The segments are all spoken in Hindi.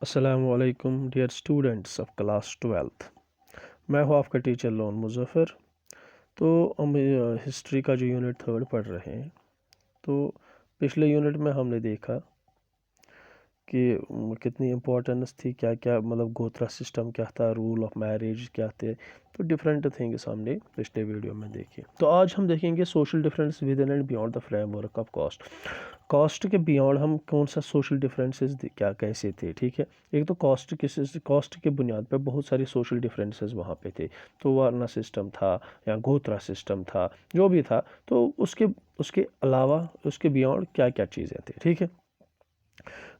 अस्सलामुअलैकुम dear students of class 12th। मैं हूँ आपका टीचर लोन मुज़फ़्फ़र। तो हम हिस्ट्री का जो यूनिट 3 पढ़ रहे हैं। तो पिछले यूनिट में हमने देखा कि कितनी इम्पोर्टेंस थी, क्या क्या मतलब गोत्रा सिस्टम क्या था, रूल ऑफ मैरिज क्या थे। तो डिफरेंट थिंग्स हमने पिछले वीडियो में देखी। तो आज हम देखेंगे social difference within and beyond the framework of caste. Caste के बियॉन्ड हम कौन सा सोशल डिफरेंसेस क्या कैसे थे, ठीक है। एक तो कॉस्ट के बुनियाद पर बहुत सारी सोशल डिफरेंसेस वहाँ पे थे। तो वारना सिस्टम था या गोत्रा सिस्टम था, जो भी था। तो उसके उसके अलावा उसके बियॉन्ड क्या क्या चीज़ें थी, ठीक है।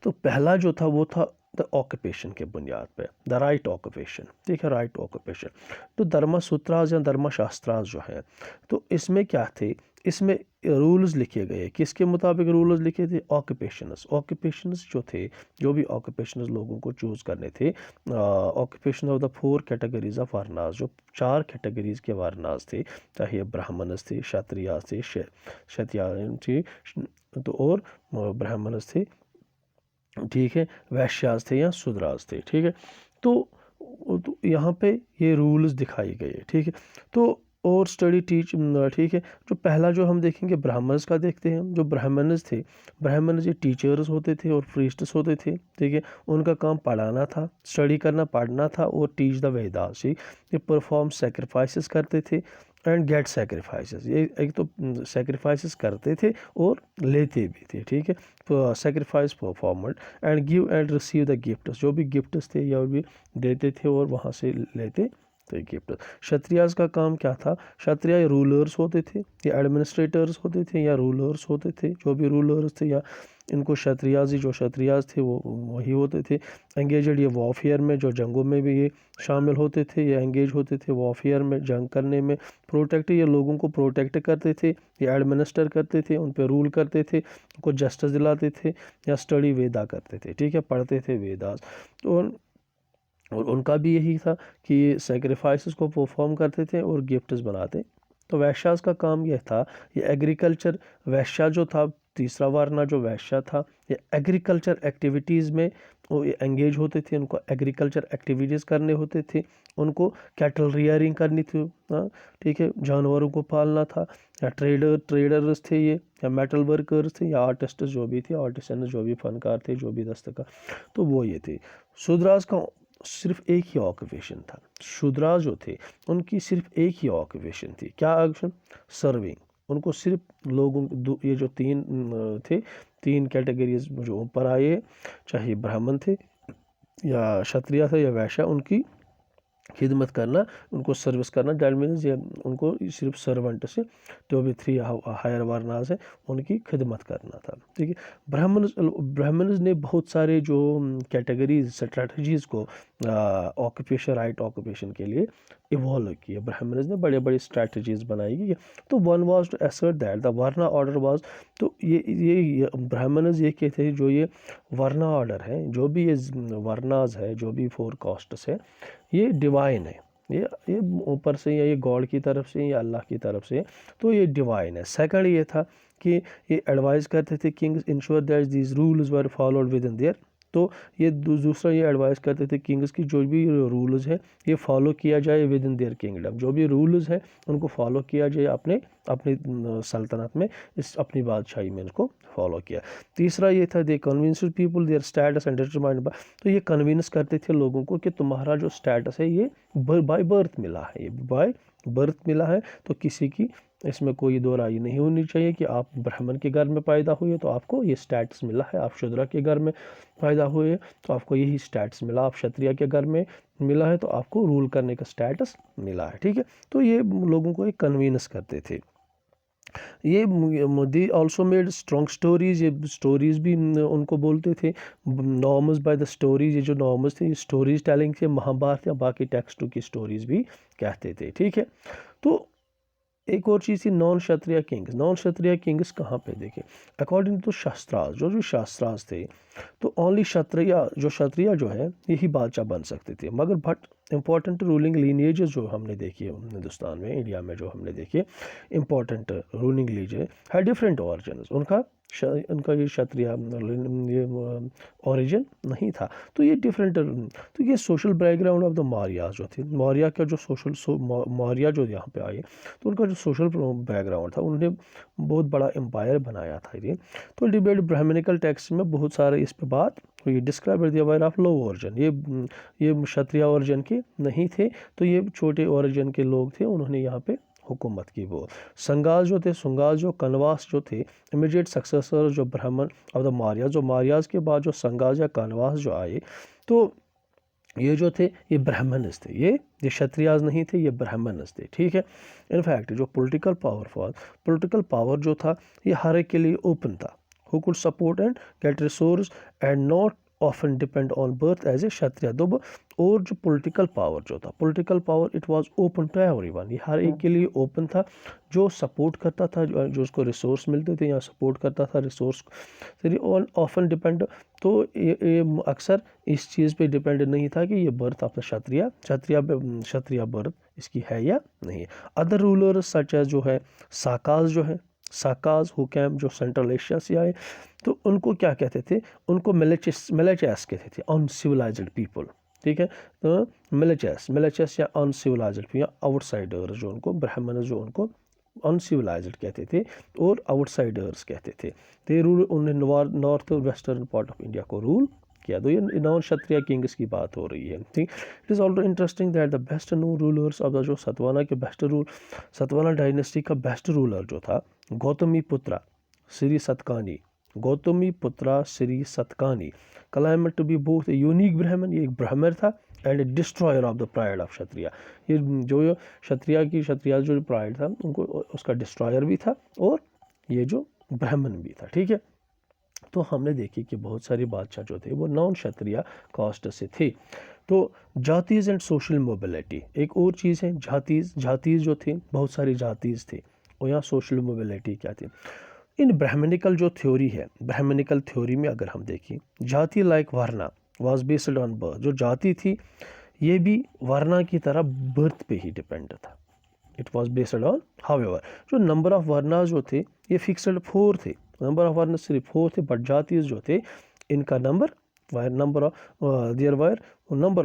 तो पहला जो था वो था द ऑक्यूपेशन के बुनियाद पे, द राइट ऑक्यूपेशन, ठीक है, राइट ऑक्यूपेशन। तो धर्मसूत्रास या धर्मशास्त्रास जो है, तो इसमें क्या थे, इसमें रूल्स लिखे गए। किसके मुताबिक रूल्स लिखे थे? ऑक्यूपेशंस जो थे, जो भी ऑक्यूपेशंस लोगों को चूज़ करने थे, occupation of the 4 categories of varnas, जो 4 कैटेगरीज के वर्नास थे, चाहे ब्राह्मणस थे, क्षत्रियास थे, क्षत्रियान थे, तो और ब्राह्मणस थे, ठीक है, वैश्यास थे या शूद्रास थे, ठीक है। तो यहाँ पे ये रूल्स दिखाए गए, ठीक है। तो और स्टडी टीच, ठीक है। जो पहला जो हम देखेंगे ब्राह्मण्स का देखते हैं। जो ब्राह्मण्स थे, ब्राह्मण्स ये टीचर्स होते थे और प्रीस्ट्स होते थे, ठीक है। उनका काम पढ़ाना था, स्टडी करना, पढ़ना था और टीच द वेदास। ये परफॉर्म सेक्रीफाइसेस करते थे एंड गेट सेक्रीफाइसेस। ये एक तो सेक्रीफाइसेस करते थे और लेते भी थे, ठीक है। Sacrifice performant and give and receive the gifts, जो भी गिफ्ट्स थे या भी देते थे और वहाँ से लेते थे गिफ्ट। क्षत्रियास का काम क्या था? क्षत्रिय रूलर्स होते थे या एडमिनिस्ट्रेटर्स होते थे या रूलर्स होते थे, जो भी रूलर्स थे या इनको क्षत्रियास ही, जो क्षत्रियास थे वो वही होते थे। एंगेजड, ये वॉरफेयर में, जो जंगों में भी ये शामिल होते थे, ये एंगेज होते थे वॉरफेयर में, जंग करने में। प्रोटेक्ट, ये लोगों को प्रोटेक्ट करते थे, ये एडमिनिस्टर करते थे, उन पर रूल करते थे, उनको जस्टिस दिलाते थे या स्टडी वेदा करते थे, ठीक है, पढ़ते थे वेदास। तो और उनका भी यही था कि ये सेक्रीफाइसेस को परफॉर्म करते थे और गिफ्ट्स बनाते। तो वैश्यास का काम यह था, ये एग्रीकल्चर, वैश्या जो था, तीसरा वर्ना जो वैश्या था, ये एग्रीकल्चर एक्टिविटीज़ में वो एंगेज होते थे। उनको एग्रीकल्चर एक्टिविटीज़ करने होते थे, उनको कैटल रियरिंग करनी थी, हाँ, ठीक है, जानवरों को पालना था। या ट्रेडर्स थे ये, या मेटल वर्कर्स थे, या आर्टिस्ट जो भी थे, आर्टिसन जो भी फनकार थे, जो भी दस्तकार, तो वो ये थे। शूद्रास का सिर्फ एक ही ऑक्यूपेशन था। शूद्रास जो थे उनकी सिर्फ एक ही ऑक्यूपेशन थी। क्या ऑक्यूपेशन? सर्विंग। उनको सिर्फ लोगों, ये जो थे, 3 कैटेगरीज जो ऊपर आए, चाहे ब्राह्मण थे या क्षत्रिय थे या वैश्य, उनकी खिदमत करना, उनको सर्विस करना। दैट मीन्स ये उनको सिर्फ सर्वेंट से, जो भी 3 हायर वर्नास है, उनकी खिदमत करना था, ठीक है। ब्राह्मण्स ने बहुत सारे जो कैटेगरीज, स्ट्रेटजीज़ को ऑक्यूपेशन, राइट ऑक्यूपेशन के लिए इवॉल्व किए। ब्राह्मण्स ने बड़े बड़े स्ट्रेटजीज़ बनाई कि तो one was to assert that the varna order was. तो ये ब्राह्मण्स ये कहते हैं, जो ये वर्ना ऑर्डर है, जो भी ये वर्नास है, जो भी 4 कास्ट्स है, ये डिवाइन है। ये ऊपर से या ये गॉड की तरफ से या अल्लाह की तरफ से, तो ये डिवाइन है। सेकंड ये था कि ये एडवाइस करते थे Kings ensure that these rules were followed with in their. तो ये दूसरा ये एडवाइस करते थे किंग्स की, जो भी रूल्स है ये फॉलो किया जाए विद इन देयर किंगडम। जो भी रूल्स है उनको फॉलो किया जाए अपने अपनी सल्तनत में, इस अपनी बादशाही में इसको फॉलो किया। तीसरा ये था they convinced people their status and determined by. तो ये कन्विंस करते थे लोगों को कि तुम्हारा जो स्टेटस है ये बाय बर्थ मिला है, ये बाय बर्थ मिला है। तो किसी की इसमें कोई दो राय नहीं होनी चाहिए कि आप ब्राह्मण के घर में पैदा हुए तो आपको ये स्टेटस मिला है, आप शूद्र के घर में पैदा हुए तो आपको यही स्टेटस मिला, आप क्षत्रिय के घर में मिला है तो आपको रूल करने का स्टेटस मिला है, ठीक है। तो ये लोगों को एक कन्वीनस करते थे। ये they also made strong stories, ये स्टोरीज भी उनको बोलते थे नॉर्मस बाय द स्टोरीज। ये जो नॉर्मस थे, ये स्टोरीज टेलिंग थे, महाभारत या बाकी टेक्स्टों की स्टोरीज भी कहते थे, ठीक है। तो एक और चीज़ थी नॉन क्षत्रिय किंग्स। नॉन क्षत्रिय किंग्स कहाँ पे देखें? अकॉर्डिंग टू शास्त्रास, जो शास्त्रास थे, तो ओनली क्षत्रिय जो है यही बादशाह बन सकते थे। मगर बट इंपॉर्टेंट रूलिंग लीनिएजेस जो हमने देखी है हिंदुस्तान में, इंडिया में जो हमने देखी है इंपॉर्टेंट रूलिंग लीनिएज है डिफरेंट ऑरिजिन। उनका ये क्षत्रिय ये ओरिजिन नहीं था, तो ये डिफरेंट। तो ये social background of the Mauryas जो थे, मौर्य का जो मौर्य जो यहाँ पे आए, तो उनका जो सोशल बैकग्राउंड था, उन्होंने बहुत बड़ा एम्पायर बनाया था ये। तो डिबेट ब्राह्मणिकल टेक्स्ट में बहुत सारे इस पे बात हुई। Describe the aware of low origin, ये क्षत्रिय ओरिजिन के नहीं थे, तो ये छोटे ओरिजिन के लोग थे, उन्होंने यहाँ पे हुकूमत की। वो संगाल जो थे, सुंगाल जो कनवास जो थे, इमीडिएट सक्सेसर जो ब्राह्मण ऑफ द मौर्य, जो मौर्याज के बाद जो संगाल या कनवास जो आए, तो ये जो थे ये ब्राह्मणस थे, ये क्षत्रियाज नहीं थे, ये ब्राह्मणस थे, ठीक है। इनफैक्ट जो पॉलिटिकल पावर जो था ये हर एक के लिए ओपन था, who could support and get resource and not often depend on birth as a Kshatriya. Though और जो political power it was open to everyone, ये हर एक के लिए ओपन था, जो सपोर्ट करता था, जो उसको रिसोर्स मिलते थे या सपोर्ट करता था रिसोर्स ऑफन डिपेंड। तो ये अक्सर इस चीज़ पे डिपेंड नहीं था कि ये बर्थ आपका क्षत्रिय बर्थ इसकी है या नहीं है। अदर रूलर्स सच एज जो है साकाज हु कैम जो सेंट्रल एशिया से आए, तो उनको क्या कहते थे, उनको मिलेचेस कहते थे, अनसिविलाइज्ड पीपल, ठीक है। तो मिलेचेस या अनसिविलाइज्ड या आउटसाइडर्स, जो उनको ब्राह्मण जो उनको अनसिविलाइज्ड कहते थे और आउटसाइडर्स कहते थे। तो रूल उन्होंने नॉर्थ और वेस्टर्न पार्ट ऑफ इंडिया को रूल किया। तो ये नॉन क्षत्रिय किंग्स की बात हो रही है, ठीक। It is also interesting that the best known rulers of the जो सतवाना डायनेस्टी का बेस्ट रूलर जो था Gautamiputra Shri Satakarni claimed to be both unique Brahman, ये एक ब्राह्मण था, and destroyer of the pride of Kshatriya, ये जो क्षत्रिय जो प्राइड था उनको उसका डिस्ट्रॉयर भी था और ये जो ब्राह्मण भी था, ठीक है। तो हमने देखी कि बहुत सारी बादशाह जो थे वो नॉन क्षत्रिय कास्ट से थे। तो जातीज एंड सोशल मोबिलिटी एक और चीज़ है, जातीज जो थे, बहुत सारी जातीज थे, और यहाँ सोशल मोबिलिटी क्या थी। इन ब्राह्मणिकल जो थ्योरी है, ब्राह्मणिकल थ्योरी में अगर हम देखें, जाति like varna was based on birth, जो जाति थी ये भी वर्ना की तरह बर्थ पे ही डिपेंड था। It was based on however जो नंबर ऑफ वर्नास जो थे ये फिक्सड 4 थे, नंबर ऑफ वर्नास सिर्फ 4 थे, बट जाति जो थे इनका नंबर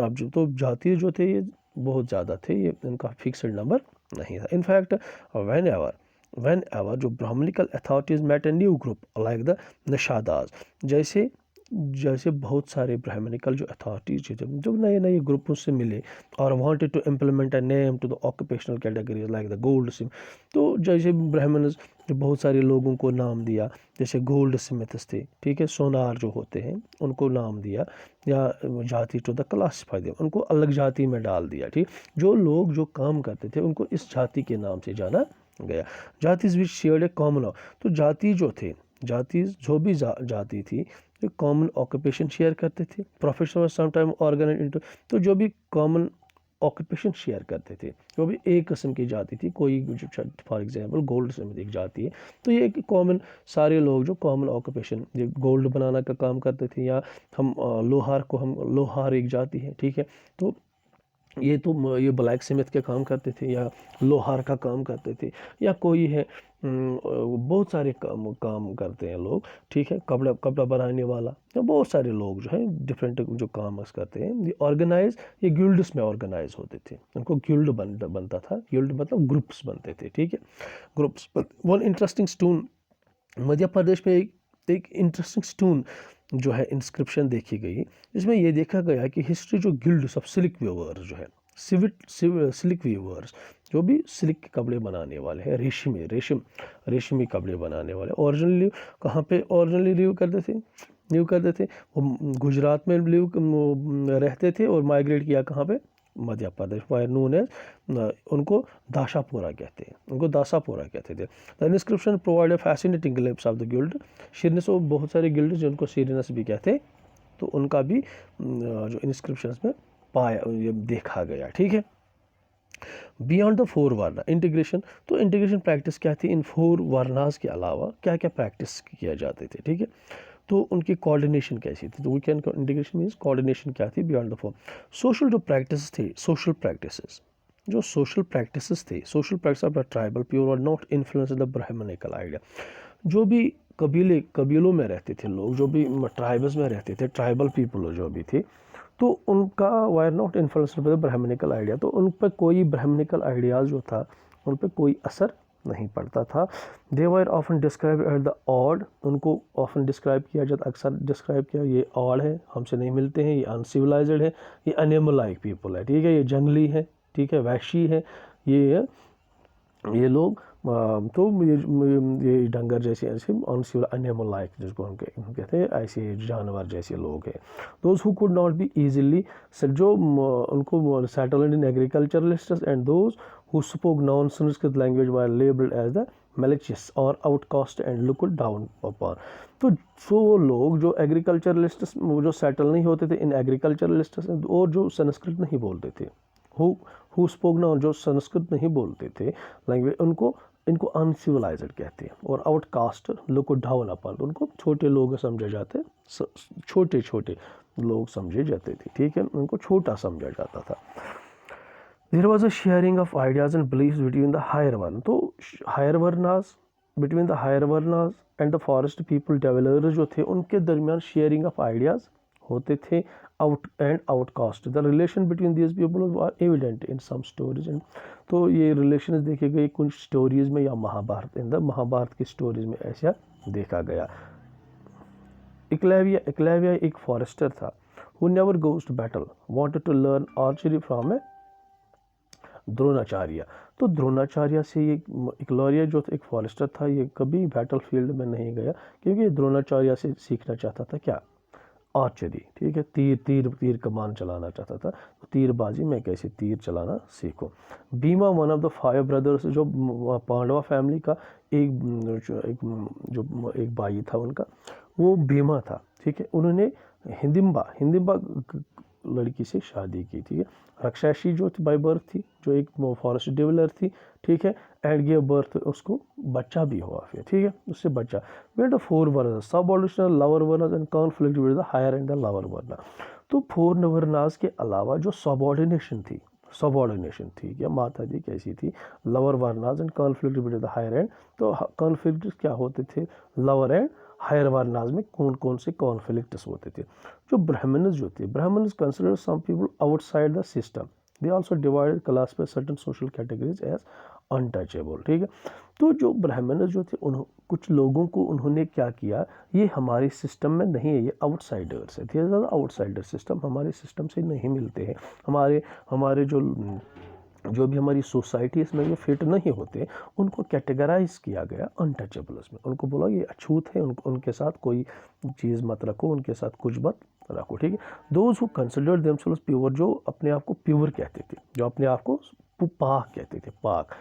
ऑफ जो तो जाति जो थे ये बहुत ज़्यादा थे, ये इनका फिक्सड नंबर नहीं था। इनफैक्ट वेन एवर जो Brahmanical authorities met a new group like the Nishadas, जैसे बहुत सारे ब्राह्मणिकल जो अथॉरिटीज थे जो नए ग्रुपों से मिले और wanted to implement a name to the occupational categories like the goldsmith, तो जैसे ब्राह्मण बहुत सारे लोगों को नाम दिया, जैसे गोल्ड स्मिथ्स थे, ठीक है, सोनार जो होते हैं उनको नाम दिया, या जाति टू द क्लासिफाई दिया, उनको अलग जाति में डाल दिया, ठीक। जो लोग जो काम करते थे उनको इस जाति के नाम से जाना गया। जातिज विच शेयर्ड ए कॉमन, तो जाति जो भी जाति थी जो कॉमन ऑक्यूपेशन शेयर करते थे, प्रोफेशनल समटाइम ऑर्गेनाइज इनटू, तो जो भी कॉमन ऑक्यूपेशन शेयर करते थे, जो भी एक किस्म की जाति थी, कोई फॉर एग्जांपल गोल्ड स्मिथ एक जाति है, तो ये एक कॉमन सारे लोग जो कॉमन ऑक्यूपेशन गोल्ड बनाना का काम करते थे, या हम लोहार एक जाति है, ठीक है, तो ये ब्लैक स्मिथ के काम करते थे या लोहार का काम करते थे, या कोई है बहुत सारे काम करते हैं लोग, ठीक है, कपड़ा बनाने वाला, या बहुत सारे लोग जो है डिफरेंट जो काम करते हैं, ये गिल्ड्स में ऑर्गेनाइज होते थे, उनको गिल्ड बनता था, गिल्ड मतलब ग्रुप्स बनते थे, ठीक है, groups. One interesting stone Madhya Pradesh में एक इंटरेस्टिंग स्टोन जो है इंस्क्रिप्शन देखी गई, जिसमें ये देखा गया कि हिस्ट्री जो गिल्ड्स ऑफ सिल्क वीवर्स जो है, सिल्क वीवर्स जो भी सिल्क के कपड़े बनाने वाले हैं, रेशमी कपड़े बनाने वाले, ओरिजिनली कहाँ पे लिव करते थे वो गुजरात में रहते थे और माइग्रेट किया कहाँ पे, Madhya Pradesh, why known as उनको दासापुरा कहते थे। The inscription provide a fascinating glimpse of the guild sheerness, और बहुत सारे गिल्ड जिनको शीरनेस भी कहते, तो उनका भी जो इंस्क्रिप्शंस में ये देखा गया, ठीक है। बियॉन्ड द 4 वर्ना इंटीग्रेशन, तो इंटीग्रेशन प्रैक्टिस क्या थी, इन 4 वर्नास के अलावा क्या क्या प्रैक्टिस किया जाते थे, ठीक है। तो उनकी कोऑर्डिनेशन कैसी थी, तो वीकेंड इंटीग्रेशन मीन्स कोऑर्डिनेशन क्या थी बियॉन्ड द फॉर्म। सोशल जो प्रैक्टिस थी, सोशल प्रैक्टिसेस, जो सोशल प्रैक्टिसेस थे, social practice of the tribal people are not influence the Brahmanical idea. जो भी कबीलों में रहते थे लोग, जो भी ट्राइबल्स में रहते थे, ट्राइबल पीपल जो भी थे, तो उनका were not influenced by the Brahmanical idea, तो उन पर कोई ब्राह्मणिकल आइडियाज़ जो था उन पर कोई असर नहीं पड़ता था। They were often describe at the odd, उनको ऑफन डिस्क्राइब किया जाता, अक्सर डिस्क्राइब किया, ये ऑड है, हमसे नहीं मिलते हैं, ये अनसिविलाइज्ड है, ये एनिमल लाइक पीपल है, ठीक है, ये जंगली है, ठीक है, वैशी है, ये लोग, तो ये डंगर जैसे ऐसे अनसिविल एनिमल लाइक जिसको हम कहते हैं, ऐसे जानवर जैसे लोग हैं। Those who could not be easily, जो उनको settled in agriculturalists and those who spoke non-Sanskrit language were labeled as the malicious or outcast and looked down upon। तो वो लोग जो एग्रीकल्चरलिस्ट्स, जो सेटल नहीं होते थे इन एग्रीकल्चरलिस्ट्स और जो संस्कृत नहीं बोलते थे, हु स्पोक ना, जो संस्कृत नहीं बोलते थे लैंग्वेज, इनको अनसिविलाइज्ड कहते हैं, और आउटकास्ट लुक डाउन अपन, उनको छोटे लोग समझे जाते, छोटे छोटे लोग समझे जाते थे, ठीक है, उनको छोटा समझा जाता था। There was a sharing of ideas and beliefs between the higher one, तो higher varnas, between the higher varnas and the forest people, developers जो थे उनके दरमियान sharing of ideas होते थे, out and outcast, the relation between these people were evident in some stories and, तो ये relations देखे गए कुछ stories में, या महाभारत, इन द महाभारत की stories में ऐसा देखा गया। एकलव्य एक फॉरेस्टर था, who never goes to battle, wanted to learn archery from a Dronacharya, तो द्रोणाचार्य से ये एकलव्य जो एक फॉरेस्टर था, ये कभी बैटल फील्ड में नहीं गया, क्योंकि द्रोणाचार्य से सीखना चाहता था क्या, आर्चरी, ठीक है, तीर कमान चलाना चाहता था, तो तीरबाजी में कैसे तीर चलाना सीखो। Bhima one of the 5 brothers, जो पांडवा फैमिली का एक भाई था उनका, वो भीमा था, ठीक है, उन्होंने हिडिंबा लड़की से शादी की, ठीक है। राक्षसी जो बाय बर्थ थी, जो एक फॉरेस्ट डेवलर थी, ठीक है, एंड गिव बर्थ, उसको बच्चा भी हुआ फिर, ठीक है, उससे बच्चा। वे the 4 varnas, subordination, lower varnas and conflict with the higher and the lower varna, तो 4 वर्नास के अलावा जो सबऑर्डिनेशन थी क्या, माता जी कैसी थी, lower varnas and conflict with the higher and, तो कॉन्फ्लिक्ट क्या होते थे लोअर एंड हायर वर्नास में, कौन कौन से कॉन्फ्लिक्ट्स होते थे। जो ब्राह्मण्स जो थे, Brahmans consider some people outside the system, they also divided class पे certain social categories as untouchable, ठीक है। तो जो ब्राह्मण्स जो थे, कुछ लोगों को उन्होंने क्या किया, ये हमारे सिस्टम में नहीं है, ये आउटसाइडर्स है, ये ज़्यादा आउटसाइडर सिस्टम, हमारे सिस्टम से नहीं मिलते हैं, हमारे जो भी हमारी सोसाइटी इसमें ये फिट नहीं होते, उनको कैटेगराइज किया गया अनटचेबल्स में, उनको बोला ये अछूत है, उनके साथ कोई चीज़ मत रखो, उनके साथ कुछ मत रखो, ठीक है। Those who considered themselves pure, जो अपने आप को प्योर कहते थे, जो अपने आप को पाक कहते थे, पाक,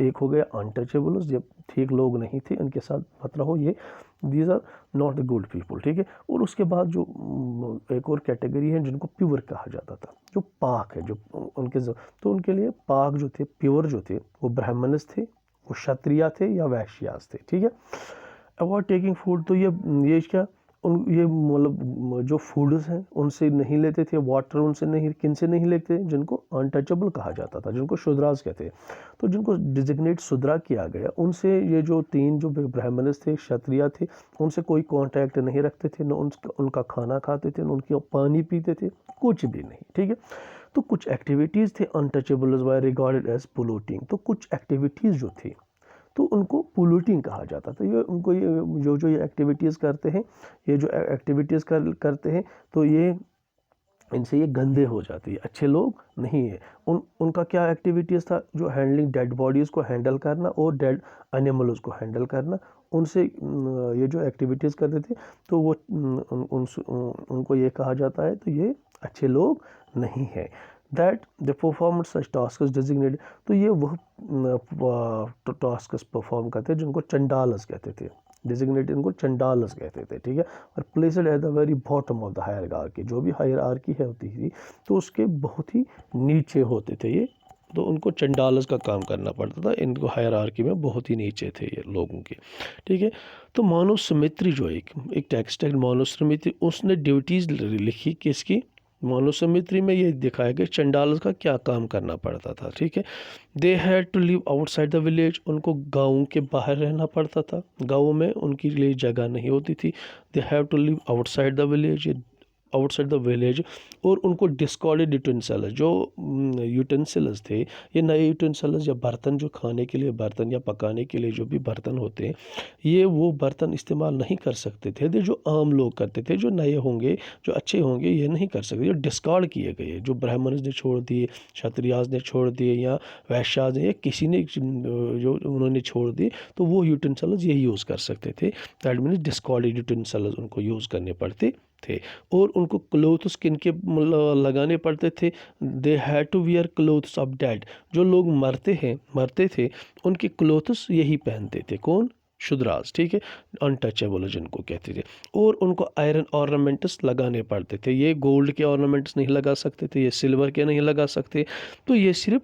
एक हो गया अनटचेबल्स, जब ठीक लोग नहीं थे, इनके साथ मत रहो, ये these are not the good people, ठीक है। और उसके बाद जो एक और कैटेगरी है जिनको प्योर कहा जाता था, जो पाक है, जो तो उनके लिए पाक जो थे, प्योर जो थे, वो ब्राह्मण्स थे, वो क्षत्रिय थे या वैश्यास थे, ठीक है। अवॉइड टेकिंग फूड, तो ये क्या, ये मतलब जो फूड्स हैं उनसे नहीं लेते थे, वाटर उनसे नहीं, किन से नहीं लेते, जिनको अनटचेबल कहा जाता था, जिनको शूद्रास कहते हैं, तो जिनको डिजिग्नेट शूद्रा किया गया, उनसे ये जो 3 जो ब्राह्मण्स थे, क्षत्रिय थे, उनसे कोई कांटेक्ट नहीं रखते थे, न उनका खाना खाते थे, न उनकी पानी पीते थे, कुछ भी नहीं, ठीक है। तो कुछ एक्टिविटीज़ थे अनटचेबल्स वर रिगार्डेड एज पोल्यूटिंग, तो कुछ एक्टिविटीज़ जो थी तो उनको पोल्यूटिंग कहा जाता था, ये उनको ये एक्टिविटीज़ करते हैं, ये जो एक्टिविटीज़ करते हैं, तो ये इनसे ये गंदे हो जाते हैं, अच्छे लोग नहीं है। उनका क्या एक्टिविटीज़ था, जो हैंडलिंग डेड बॉडीज़ को हैंडल करना और डेड एनिमल्स को हैंडल करना, उनसे ये जो एक्टिविटीज़ करते थे, तो वो उनको ये कहा जाता है, तो ये अच्छे लोग नहीं हैं। That the performance such tasks designated, तो ये वह टास्क्स परफॉर्म करते हैं जिनको चंडालस कहते थे, डेजिग्नेटेड इनको चंडालस कहते थे, ठीक है। और placed at the very bottom of the hierarchy, जो भी हायरार्की है होती थी, तो उसके बहुत ही नीचे होते थे ये तो उनको चंडालस का काम करना पड़ता था, इनको हायरार्की में बहुत ही नीचे थे ये लोगों के, ठीक है। तो मनुस्मृति जो एक टेक्स्ट है मनुस्मृति, उसने ड्यूटीज़ लिखी किसकी, मनुस्मृति में ये दिखाया कि चंडालस का क्या काम करना पड़ता था, ठीक है। They had to live outside the village, उनको गाँव के बाहर रहना पड़ता था, गाँव में उनके लिए जगह नहीं होती थी। They have to live outside the village, outside the village. और उनको डिस्कार्डेड यूटेंसिल्स, जो यूटेंसिल्स थे, ये नए यूटेंसिल्स या बर्तन, जो खाने के लिए बर्तन या पकाने के लिए जो भी बर्तन होते हैं, ये वो बर्तन इस्तेमाल नहीं कर सकते थे, जो आम लोग करते थे, जो नए होंगे, जो अच्छे होंगे, ये नहीं कर सकते, जो डिस्कार्ड किए गए, जो ब्राह्मण ने छोड़ दिए, क्षत्रियाज ने छोड़ दिए, या वैश्याज ने, या किसी ने जो उन्होंने छोड़ दिए, तो वो यूटेंसिल्स यही यूज़ कर सकते थे। दैट मीन्स डिस्कार्डेड यूटेंसिल्स उनको यूज़ करने पड़ते थे। और उनको क्लोथ्स किन के लगाने पड़ते थे, they had to wear clothes of dead, जो लोग मरते थे उनके क्लोथ्स यही पहनते थे, कौन, शूद्रास, ठीक है, अनटचेबल जिनको कहते थे। और उनको आयरन ऑर्नामेंट्स लगाने पड़ते थे, ये गोल्ड के ऑर्नामेंट्स नहीं लगा सकते थे, ये सिल्वर के नहीं लगा सकते, तो ये सिर्फ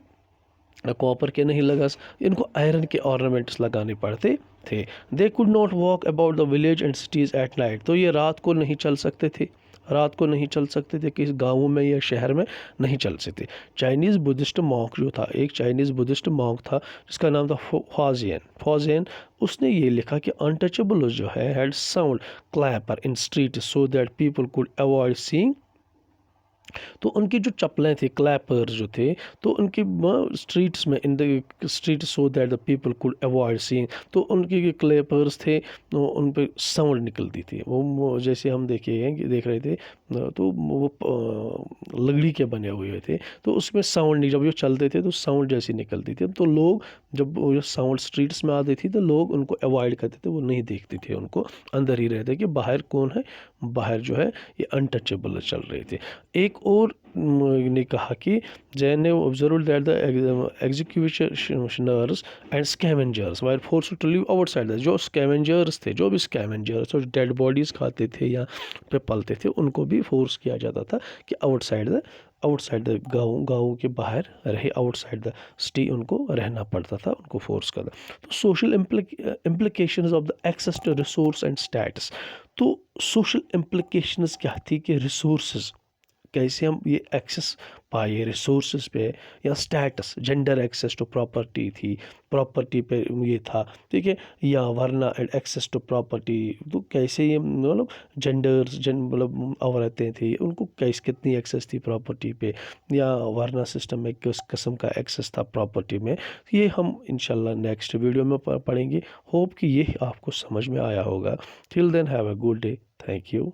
कॉपर के नहीं लगा, इनको आयरन के ऑर्नामेंट्स लगाने पड़ते थे। They could not walk about the village and cities at night, तो ये रात को नहीं चल सकते थे, रात को नहीं चल सकते थे, किस गाँव में या शहर में नहीं चल सकते। चाइनीज़ बुद्धिस्ट मॉन्क जो था, एक चाइनीज़ बुद्धिस्ट मॉन्क था जिसका नाम था फॉजियन, उसने ये लिखा कि अनटचेबल जो है had sound Clapper in street so that people could avoid seeing, तो उनकी जो चप्पलें थी, क्लैपर्स जो थे, तो उनकी स्ट्रीट्स में, in the street, so that the people could avoid seeing, तो उनके क्लैपर्स थे, तो उन पे साउंड निकलती थी, वो जैसे हम देख रहे थे, तो वो लकड़ी के बने हुए थे, तो उसमें साउंड नहीं, जब वो चलते थे तो साउंड जैसी निकलती थी, तो लोग जब वो साउंड स्ट्रीट्स में आती थी तो लोग उनको अवॉइड करते थे, वो नहीं देखते थे उनको, अंदर ही रहते कि बाहर कौन है, बाहर जो है ये अनटचेबल चल रहे थे। एक और ने कहा कि जैन ने observe that the executioners and scavengers were forced to live outside, जो स्कैवेंजर्स थे, जो भी स्कैवेंजर्स जो डेड बॉडीज़ खाते थे या पे पलते थे, उनको भी फोर्स किया जाता था कि आउटसाइड द गाँव के बाहर रहे, आउटसाइड द सिटी उनको रहना पड़ता था, उनको फोर्स करना। तो social implications of the access to resource and status, तो सोशल इम्प्लीकेशंस क्या थी कि रिसोर्सेज, कैसे हम ये एक्सेस पाए रिसोर्सेज पे, या status, gender access to property थी, प्रॉपर्टी पे ये था, ठीक है, या वरना एंड एक्सेस टू प्रॉपर्टी, तो कैसे ये मतलब जेंडर्स, मतलब औरतें थी, उनको कैसे कितनी एक्सेस थी प्रॉपर्टी पे, या वरना सिस्टम में किस किस्म का एक्सेस था प्रॉपर्टी में, ये हम इंशाल्लाह नेक्स्ट वीडियो में पढ़ेंगे। होप कि ये आपको समझ में आया होगा। Till then have a good day, thank you.